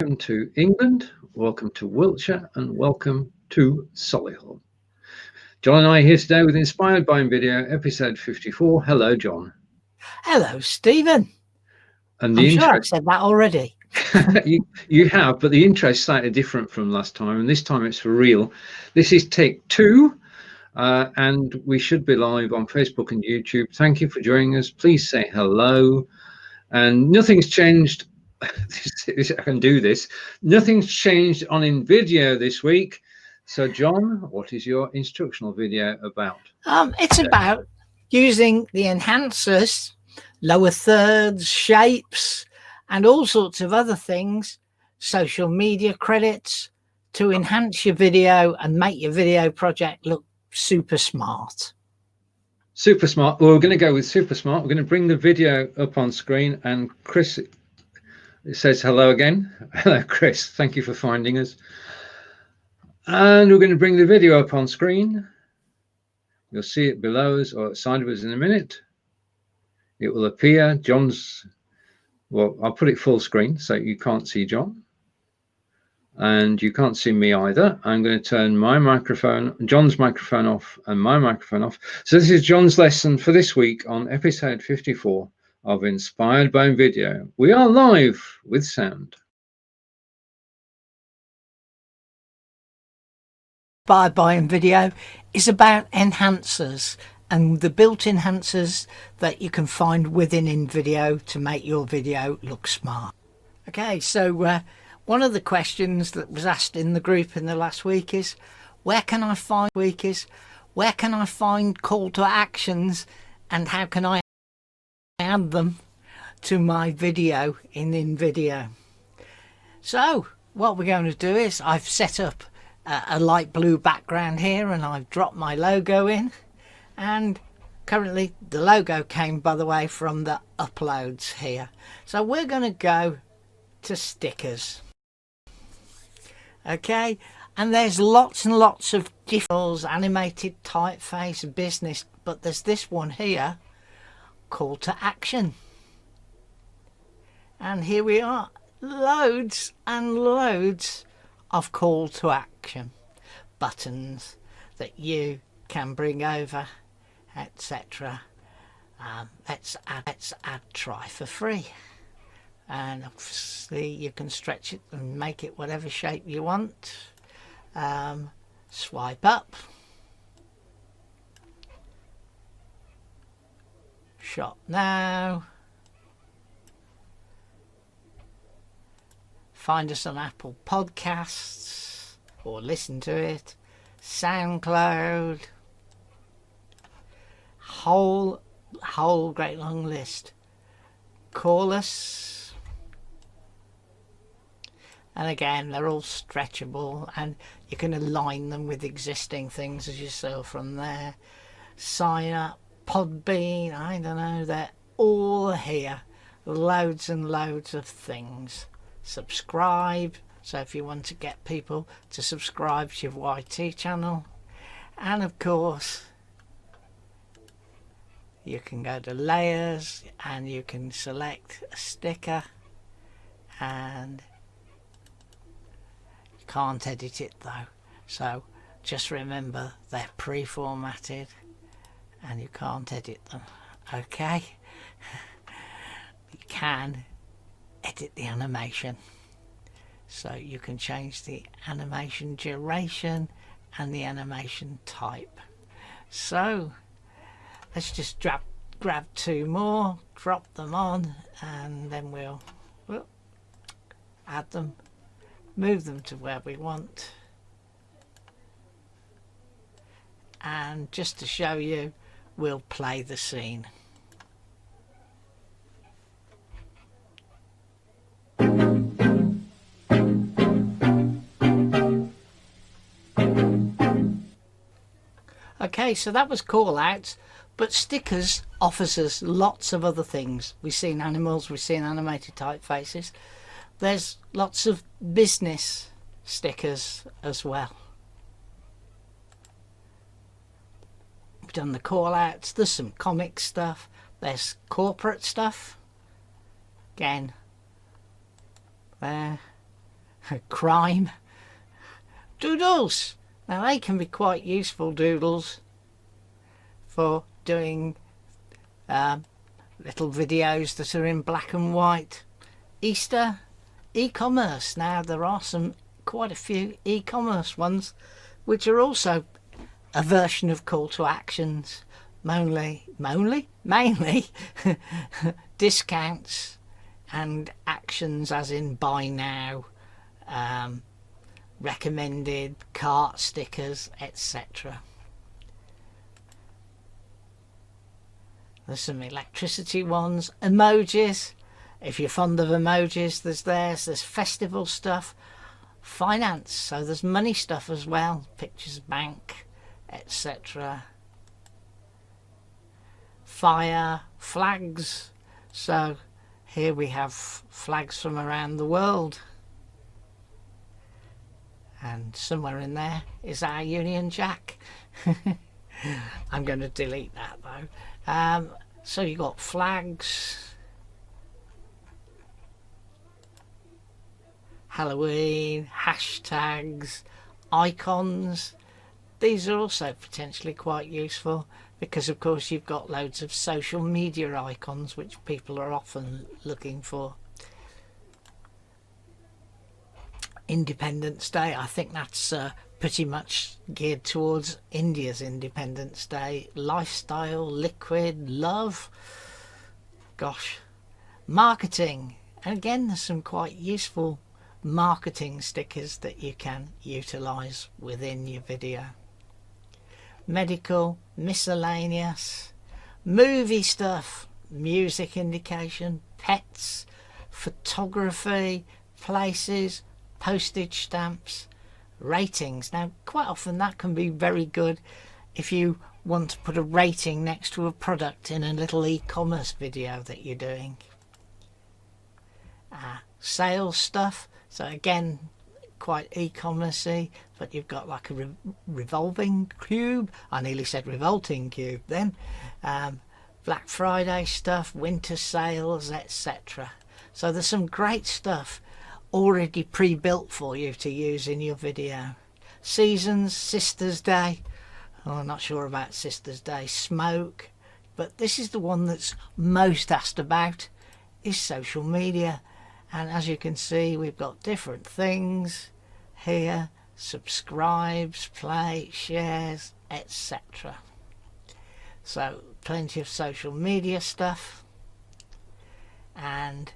welcome to England, welcome to Wiltshire, and welcome to Solihull. John and I are here today with Inspired by Invideo, episode 54. Hello, John. Hello, Stephen. And I'm sure I've said that already. you have, but the intro is slightly different from last time, and this time it's for real. This is take 2, and we should be live on Facebook and YouTube. Thank you for joining us. Please say hello. And nothing's changed. I can do this. Nothing's changed on Invideo this week. So, John, what is your instructional video about? It's about using the enhancers, lower thirds, shapes, and all sorts of other things, social media credits, to enhance your video and make your video project look super smart. Super smart. Well, we're going to go with super smart. We're going to bring the video up on screen, and Chris says hello again. Hello, Chris. Thank you for finding us. And we're going to bring the video up on screen. You'll see it below us or outside of us in a minute. It will appear. Well, I'll put it full screen so you can't see John. And you can't see me either. I'm going to turn John's microphone off and my microphone off. So this is John's lesson for this week on episode 54 of Inspired by Invideo. We are live with sound. Inspired by Invideo is about enhancers and the built enhancers that you can find within Invideo to make your video look smart. Okay, so one of the questions that was asked in the group in the last week is, where can I find call to actions, and how can I add them to my video in Invideo? So what we're going to do is I've set up a light blue background here, and I've dropped my logo in, and currently the logo came, by the way, from the uploads here. So we're going to go to stickers. Okay, and there's lots and lots of different animated typeface business, but there's this one here, call to action. And here we are, loads and loads of call to action buttons that you can bring over, etc. Let's add try for free. And obviously you can stretch it and make it whatever shape you want. Swipe up, shop now, find us on Apple Podcasts or listen to it, SoundCloud, whole great long list. Call us. And again, they're all stretchable, and you can align them with existing things as you saw from there. Sign up, Podbean, I don't know, they're all here. Loads and loads of things. Subscribe, so if you want to get people to subscribe to your YT channel. And of course, you can go to layers and you can select a sticker, and can't edit it though, so just remember they're pre-formatted and you can't edit them. Okay, you can edit the animation, so you can change the animation duration and the animation type. So let's just grab 2 more, drop them on, and then we'll add them, move them to where we want. And just to show you, we'll play the scene. Okay, so that was call outs, but stickers offers us lots of other things. We've seen animals, we've seen animated typefaces. There's lots of business stickers as well. We've done the call outs, there's some comic stuff, there's corporate stuff. Again, there. crime. Doodles. Now they can be quite useful, doodles, for doing little videos that are in black and white. Easter, e-commerce. Now there are quite a few e-commerce ones which are also a version of call to actions, mainly discounts and actions, as in buy now, recommended, cart stickers, etc. There's some electricity ones, emojis. If you're fond of emojis, there's festival stuff, finance, so there's money stuff as well, pictures of bank, etc. Fire, flags, so here we have flags from around the world, and somewhere in there is our Union Jack. I'm going to delete that though. So you got flags, Halloween, hashtags, icons. These are also potentially quite useful because of course you've got loads of social media icons which people are often looking for. Independence Day, I think that's pretty much geared towards India's Independence Day. Lifestyle, liquid, love, gosh, marketing, and again there's some quite useful marketing stickers that you can utilize within your video. Medical, miscellaneous, movie stuff, music indication, pets, photography, places, postage stamps, ratings. Now quite often that can be very good if you want to put a rating next to a product in a little e-commerce video that you're doing. Sales stuff, so again quite e-commercey, but you've got like a revolving cube. I nearly said revolting cube then. Black Friday stuff, winter sales, etc. So there's some great stuff already pre-built for you to use in your video. Seasons, Sister's Day, oh, I'm not sure about Sister's Day, smoke, but this is the one that's most asked about, is social media. And as you can see, we've got different things here: subscribes, play, shares, etc. So plenty of social media stuff, and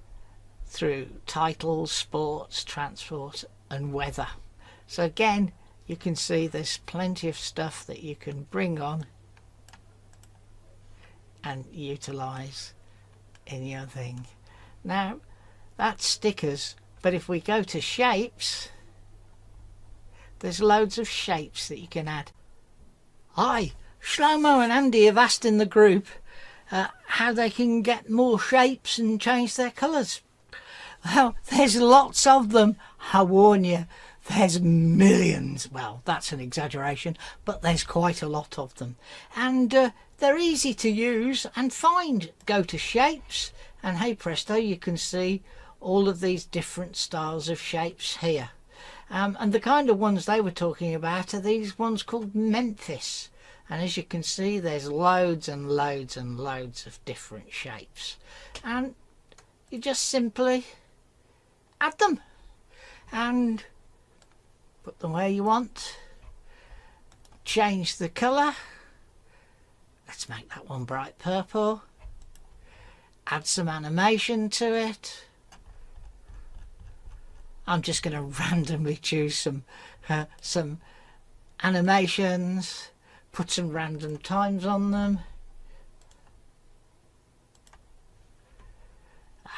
through titles, sports, transport and weather. So again, you can see there's plenty of stuff that you can bring on and utilize in your thing. Now that's stickers, but if we go to shapes, there's loads of shapes that you can add. Hi, Shlomo and Andy have asked in the group how they can get more shapes and change their colours. Well, there's lots of them, I warn you. There's millions. Well, that's an exaggeration, but there's quite a lot of them. And they're easy to use and find. Go to shapes and hey presto, you can see all of these different styles of shapes here. And the kind of ones they were talking about are these ones called Memphis. And as you can see, there's loads and loads and loads of different shapes. And you just simply add them and put them where you want. Change the colour. Let's make that one bright purple. Add some animation to it. I'm just going to randomly choose some animations, put some random times on them,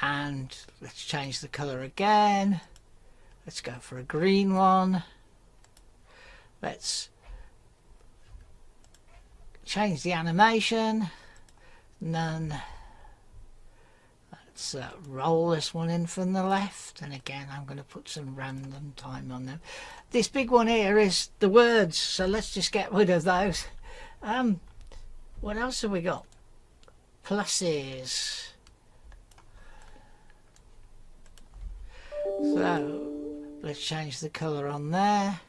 and let's change the colour again. Let's go for a green one. Let's change the animation. None. Let's roll this one in from the left, and again I'm going to put some random time on them. This big one here is the words, so let's just get rid of those. What else have we got? Pluses. So let's change the colour on there.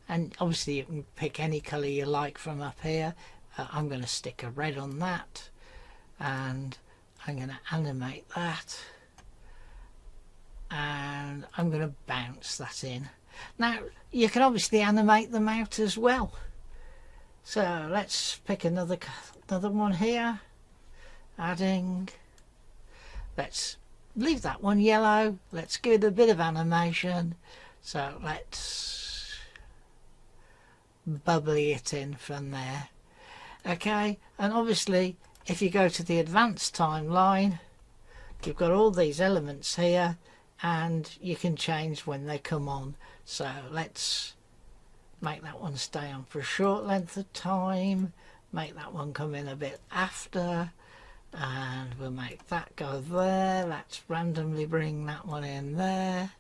And obviously you can pick any colour you like from up here. I'm going to stick a red on that, and I'm going to animate that, and I'm going to bounce that in. Now you can obviously animate them out as well, so let's pick another one here, adding, let's leave that one yellow, let's give it a bit of animation, so let's bubbly it in from there. Okay, and obviously if you go to the advanced timeline, you've got all these elements here and you can change when they come on. So let's make that one stay on for a short length of time, make that one come in a bit after, and we'll make that go there. Let's randomly bring that one in there,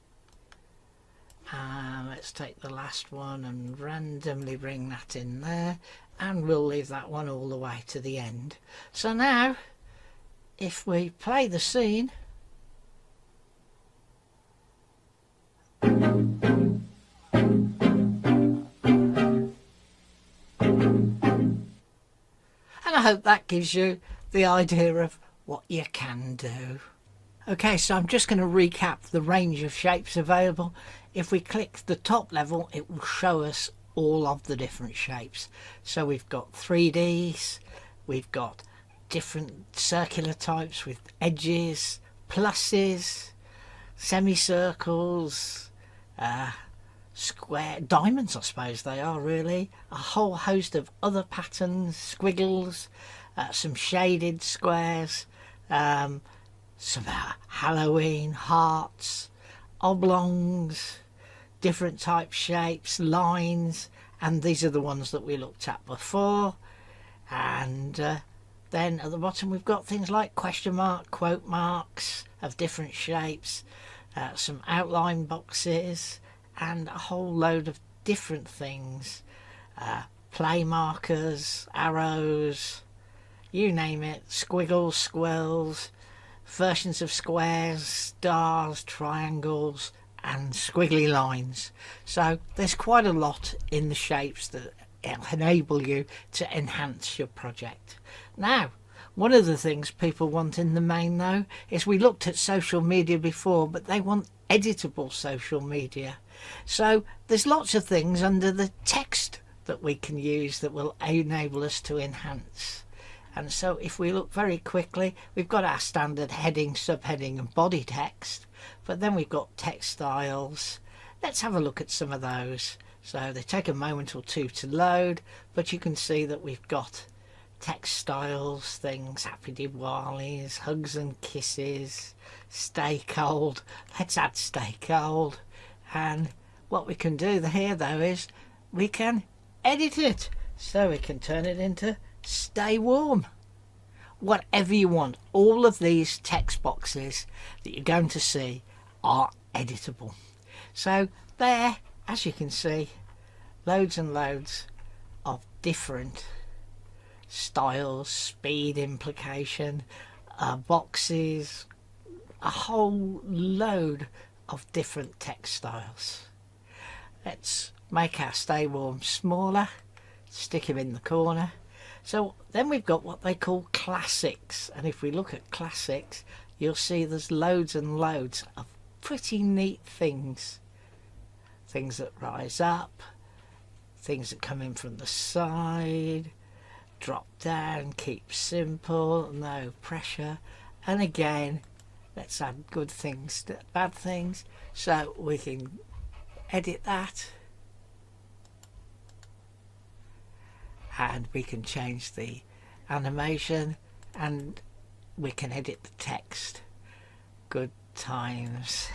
and let's take the last one and randomly bring that in there, and we'll leave that one all the way to the end. So now if we play the scene, and I hope that gives you the idea of what you can do. Okay, so I'm just going to recap the range of shapes available. If we click the top level, it will show us all of the different shapes. So we've got 3Ds, we've got different circular types with edges, pluses, semicircles, square diamonds, I suppose they are really, a whole host of other patterns, squiggles, some shaded squares, some Halloween hearts, oblongs, different type shapes, lines, and these are the ones that we looked at before. And then at the bottom we've got things like question mark, quote marks of different shapes, some outline boxes, and a whole load of different things, play markers, arrows, you name it, squiggles, squirrels, versions of squares, stars, triangles, and squiggly lines. So there's quite a lot in the shapes that enable you to enhance your project. Now, one of the things people want in the main though is, we looked at social media before, but they want editable social media. So there's lots of things under the text that we can use that will enable us to enhance. And so if we look very quickly, we've got our standard heading, subheading and body text, but then we've got text styles. Let's have a look at some of those. So they take a moment or two to load, but you can see that we've got text styles, things, happy Diwalis, hugs and kisses, stay cold. Let's add stay cold. And what we can do here though is we can edit it, so we can turn it into stay warm, whatever you want. All of these text boxes that you're going to see are editable. So there, as you can see, loads and loads of different styles, speed implication, boxes, a whole load of different text styles. Let's make our stay warm smaller, stick him in the corner. So then we've got what they call classics, and if we look at classics, you'll see there's loads and loads of pretty neat things. Things that rise up, things that come in from the side, drop down, keep simple, no pressure. And again, let's add good things to bad things, so we can edit that. And we can change the animation, and we can edit the text. Good times.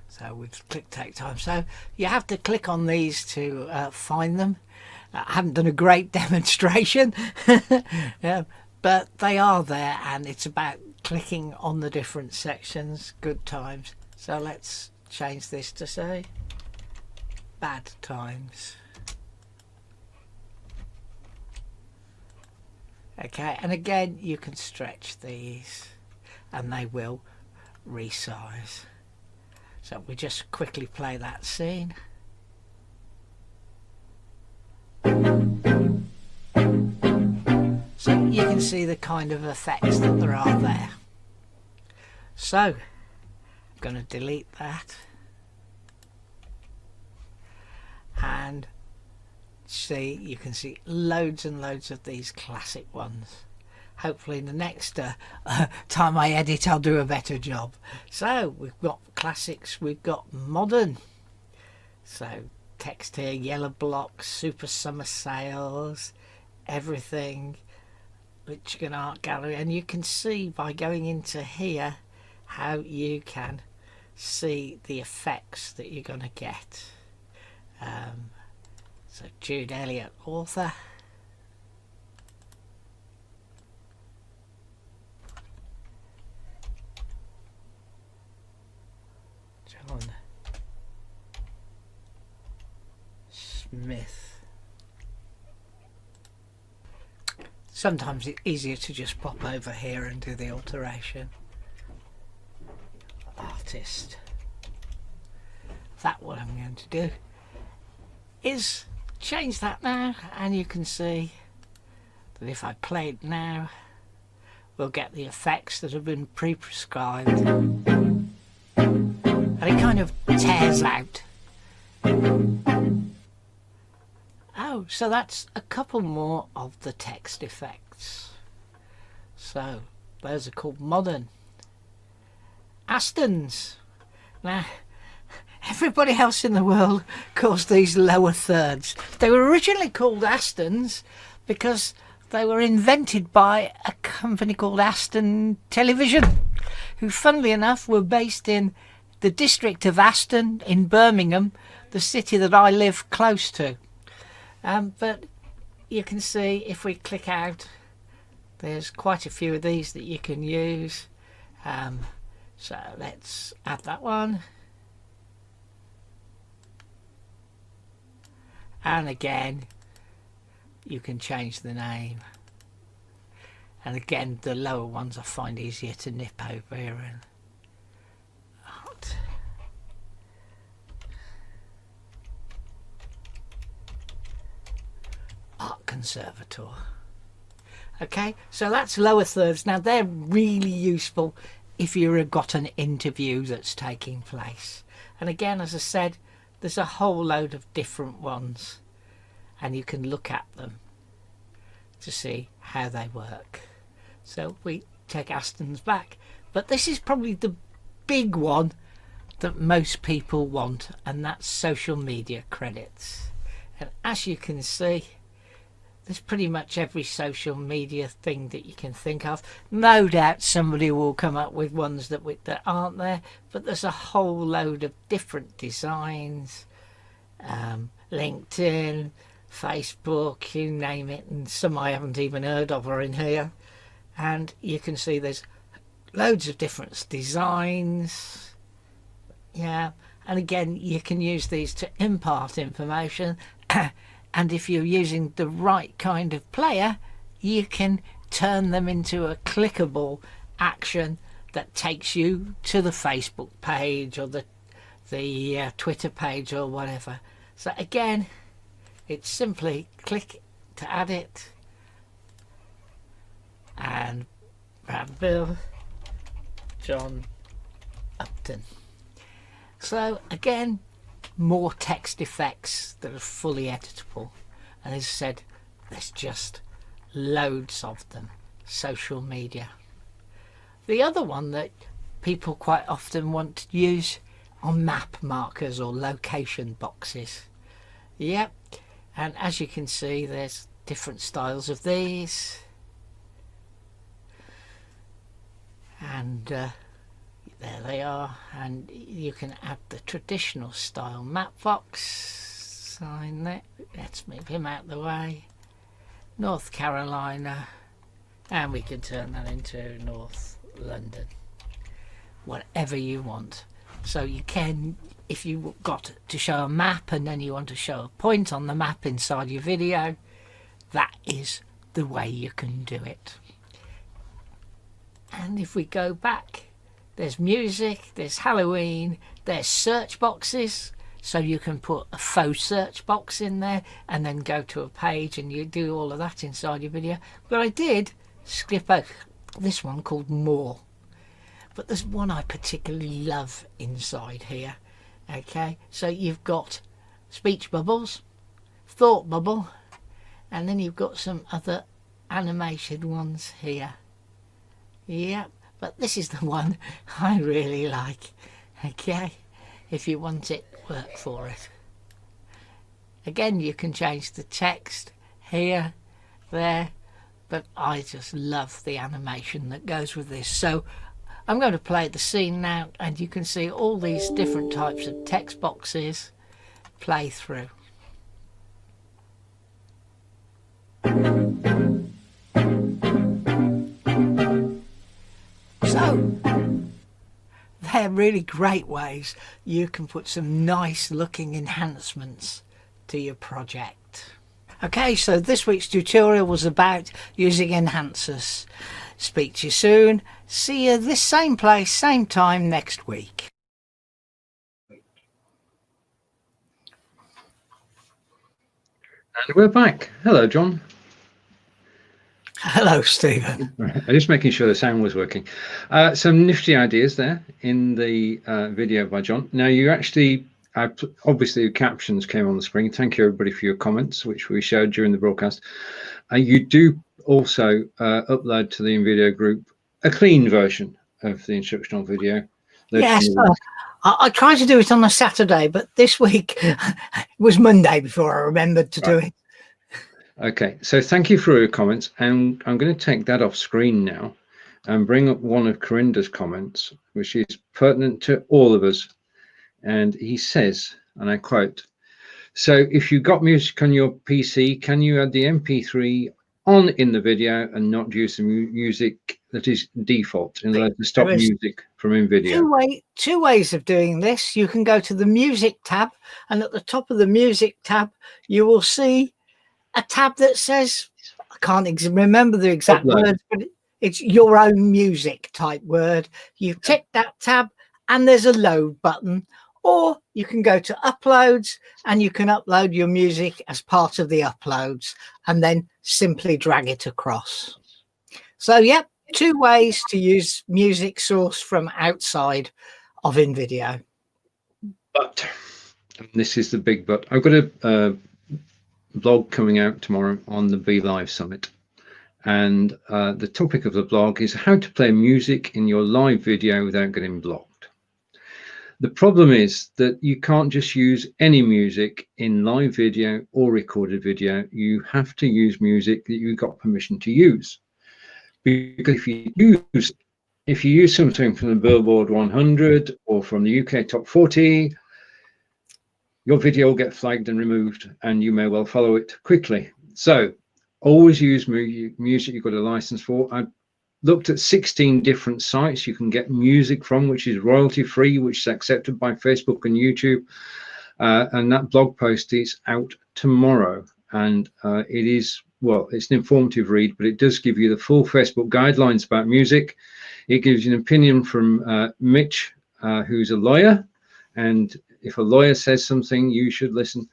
So we've clicked take time. So you have to click on these to find them. I haven't done a great demonstration, yeah, but they are there, and it's about clicking on the different sections. Good times. So let's change this to say bad times. Okay, and again you can stretch these and they will resize. So we just quickly play that scene. So you can see the kind of effects that there are there. So I'm going to delete that and see, you can see loads and loads of these classic ones. Hopefully in the next time I edit I'll do a better job. So we've got classics, we've got modern. So text here, yellow blocks, super summer sales, everything, Michigan Art Gallery, and you can see by going into here how you can see the effects that you're going to get. So Jude Elliott, author. John Smith. Sometimes it's easier to just pop over here and do the alteration. Artist. That what I'm going to do is change that now, and you can see that if I play it now we'll get the effects that have been pre-prescribed, and it kind of tears out. Oh, so that's a couple more of the text effects. So those are called modern. Astons. Now everybody else in the world calls these lower thirds. They were originally called Astons because they were invented by a company called Aston Television, who funnily enough were based in the district of Aston in Birmingham, the city that I live close to. But you can see if we click out, there's quite a few of these that you can use. So let's add that one. And again you can change the name, and again the lower ones I find easier to nip over here. And Art Conservator. Okay, so that's lower thirds. Now they're really useful if you've got an interview that's taking place, and again, as I said, there's a whole load of different ones and you can look at them to see how they work. So we take Aston's back, but this is probably the big one that most people want, and that's social media credits. And as you can see, there's pretty much every social media thing that you can think of. No doubt somebody will come up with ones that aren't there, but there's a whole load of different designs. LinkedIn, Facebook, you name it, and some I haven't even heard of are in here. And you can see there's loads of different designs. Yeah, and again, you can use these to impart information. And if you're using the right kind of player, you can turn them into a clickable action that takes you to the Facebook page or the Twitter page or whatever. So again, it's simply click to add it, and Bill John Upton. So again, more text effects that are fully editable, and as I said, there's just loads of them. Social media. The other one that people quite often want to use are map markers or location boxes. Yep, and as you can see, there's different styles of these, and there they are. And you can add the traditional style map box. Sign that. Let's move him out the way. North Carolina, and we can turn that into North London. Whatever you want. So you can, if you've got to show a map and then you want to show a point on the map inside your video, that is the way you can do it. And if we go back, there's music, there's Halloween, there's search boxes, so you can put a faux search box in there and then go to a page and you do all of that inside your video. But I did skip out this one called More. But there's one I particularly love inside here. Okay, so you've got speech bubbles, thought bubble, and then you've got some other animated ones here. Yep, but this is the one I really like. Okay, if you want it, work for it. Again, you can change the text here, there, but I just love the animation that goes with this. So I'm going to play the scene now, and you can see all these different types of text boxes play through. So they're really great ways you can put some nice looking enhancements to your project. Okay, so this week's tutorial was about using enhancers. Speak to you soon. See you this same place, same time next week. And we're back. Hello, John. Hello, Stephen. I'm just making sure the sound was working. Some nifty ideas there in the video by John. Now, you actually, obviously, the captions came on the screen. Thank you, everybody, for your comments, which we showed during the broadcast. You do also upload to the Invideo group a clean version of the instructional video. Yes, I tried to do it on a Saturday, but this week it was Monday before I remembered to do it. Okay, so thank you for your comments, and I'm going to take that off screen now and bring up one of Corinda's comments, which is pertinent to all of us. And he says, and I quote, "So if you've got music on your PC, can you add the MP3 on in the video and not use the music that is default in order to stop music from Invideo?" Two ways of doing this. You can go to the music tab, and at the top of the music tab, you will see a tab that says, I can't remember the exact word, but it's your own music type word. You tick that tab and there's a load button, or you can go to uploads and you can upload your music as part of the uploads and then simply drag it across. So, yep, two ways to use music source from outside of Invideo. But, and this is the big but, I've got a blog coming out tomorrow on the Be Live Summit, and the topic of the blog is how to play music in your live video without getting blocked. The problem is that you can't just use any music in live video or recorded video. You have to use music that you've got permission to use, because if you use something from the Billboard 100 or from the UK Top 40, your video will get flagged and removed, and you may well follow it quickly. So always use music you've got a license for. I looked at 16 different sites you can get music from, which is royalty free, which is accepted by Facebook and YouTube. And that blog post is out tomorrow. And it is, well, it's an informative read, but it does give you the full Facebook guidelines about music. It gives you an opinion from Mitch, who's a lawyer, and if a lawyer says something, you should listen.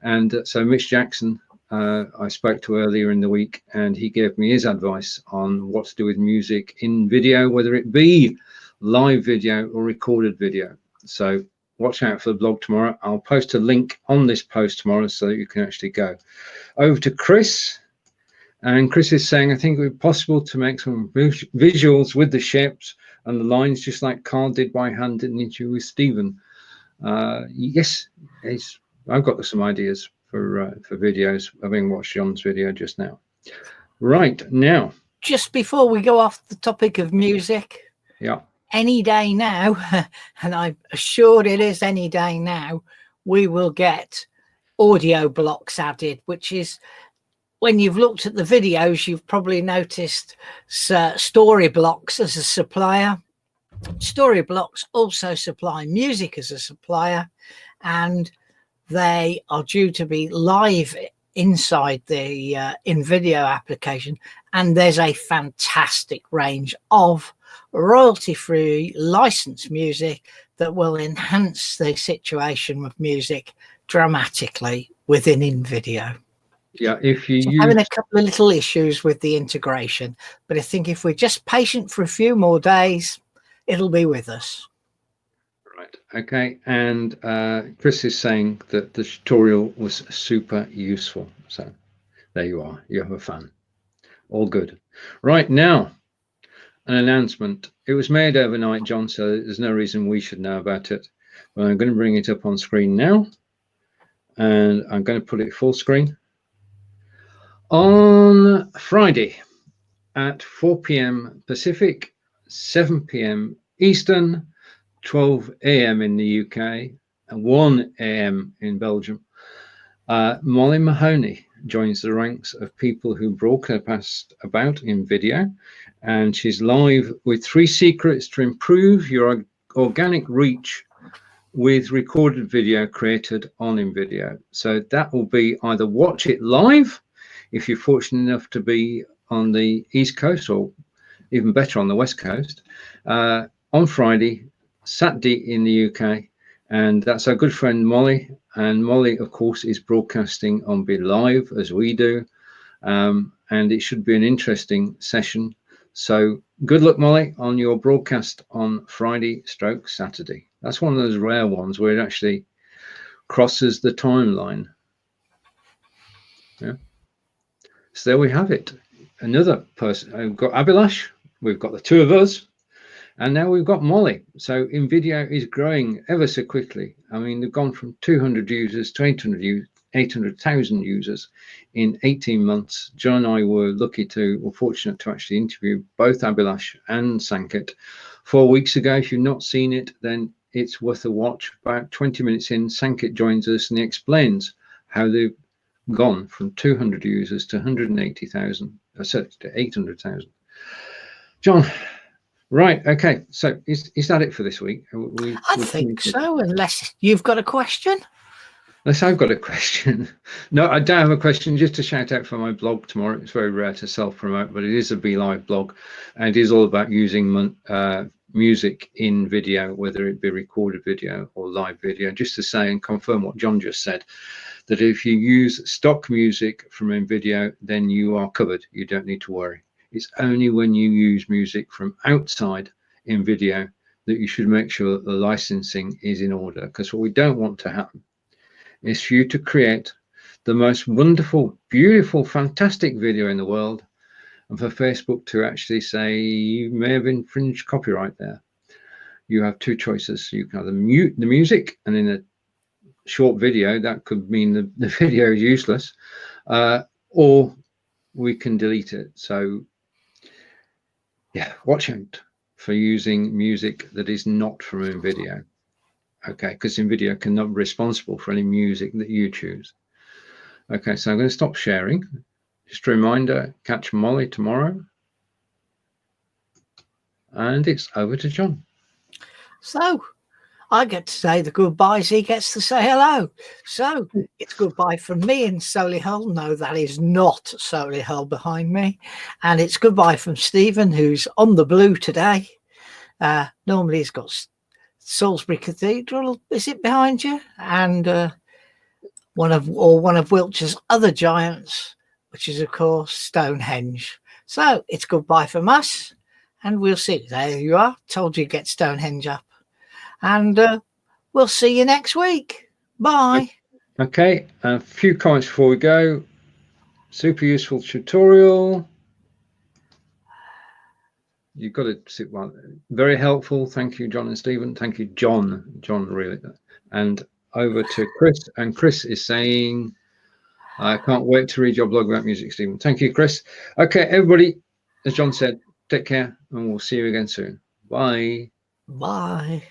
And so Mitch Jackson, I spoke to earlier in the week, and he gave me his advice on what to do with music in video, whether it be live video or recorded video. So watch out for the blog tomorrow. I'll post a link on this post tomorrow so that you can actually go. Over to Chris. And Chris is saying, I think it would be possible to make some visuals with the shapes and the lines, just like Carl did by hand, didn't you, with Stephen? Yes, I've got some ideas for videos, having watched John's video just now. Right now, just before we go off the topic of music, yeah, any day now, and I'm assured it is any day now, we will get audio blocks added, which is, when you've looked at the videos, you've probably noticed story blocks as a supplier. Story blocks also supply music as a supplier, and they are due to be live inside the Invideo application, and there's a fantastic range of royalty-free licensed music that will enhance the situation with music dramatically within Invideo. Yeah, if you use... having a couple of little issues with the integration, but I think if we're just patient for a few more days, it'll be with us. Right. Okay. And Chris is saying that the tutorial was super useful. So there you are. You have a fan. All good. Right now, an announcement. It was made overnight, John, so there's no reason we should know about it. But I'm going to bring it up on screen now, and I'm going to put it full screen. On Friday at 4 p.m. Pacific, 7 p.m. Eastern, 12 a.m. in the UK, and 1 a.m. in Belgium, Molly Mahoney joins the ranks of people who broadcast about Invideo, and she's live with 3 secrets to improve your organic reach with recorded video created on Invideo. So that will be either watch it live if you're fortunate enough to be on the East Coast, or even better on the West Coast, on Friday, Saturday in the UK. And that's our good friend Molly. And Molly, of course, is broadcasting on Be Live as we do. And it should be an interesting session. So good luck, Molly, on your broadcast on Friday / Saturday. That's one of those rare ones where it actually crosses the timeline. Yeah. So there we have it. Another person. We've got Abhilash, we've got the 2 of us, and now we've got Molly. So Invideo is growing ever so quickly. I mean, they've gone from 200 users to 800,000 users in 18 months. John and I were fortunate to actually interview both Abhilash and Sanket 4 weeks ago. If you've not seen it, then it's worth a watch. About 20 minutes in, Sanket joins us and he explains how they've gone from 200 users to 180,000, to 800,000. John, right, okay, so is that it for this week? I think so, unless you've got a question. Unless I've got a question. No, I don't have a question. Just to shout out for my blog tomorrow. It's very rare to self-promote, but it is a Be Live blog, and it is all about using music in video, whether it be recorded video or live video. Just to say and confirm what John just said, that if you use stock music from Invideo, then you are covered. You don't need to worry. It's only when you use music from outside Invideo that you should make sure that the licensing is in order, because what we don't want to happen is for you to create the most wonderful, beautiful, fantastic video in the world, and for Facebook to actually say you may have infringed copyright there. You have 2 choices. You can either mute the music, and in a short video that could mean the video is useless, or we can delete it. So yeah, watch out for using music that is not from Invideo. Okay, because Invideo cannot be responsible for any music that you choose. Okay, so I'm going to stop sharing. Just a reminder, catch Molly tomorrow, and it's over to John. So I get to say the goodbyes, he gets to say hello. So it's goodbye from me in Solihull. No, that is not Solihull behind me. And it's goodbye from Stephen, who's on the blue today. Normally he's got Salisbury Cathedral, is it behind you? And one of Wiltshire's other giants, which is, of course, Stonehenge. So it's goodbye from us, and we'll see. There you are. Told you get Stonehenge up. And we'll see you next week. Bye. Okay, a few comments before we go. Super useful tutorial. You've got to sit well. Very helpful. Thank you, John and Stephen. Thank you, John. John, really. And over to Chris. And Chris is saying, I can't wait to read your blog about music, Stephen. Thank you, Chris. Okay, everybody, as John said, take care, and we'll see you again soon. Bye. Bye.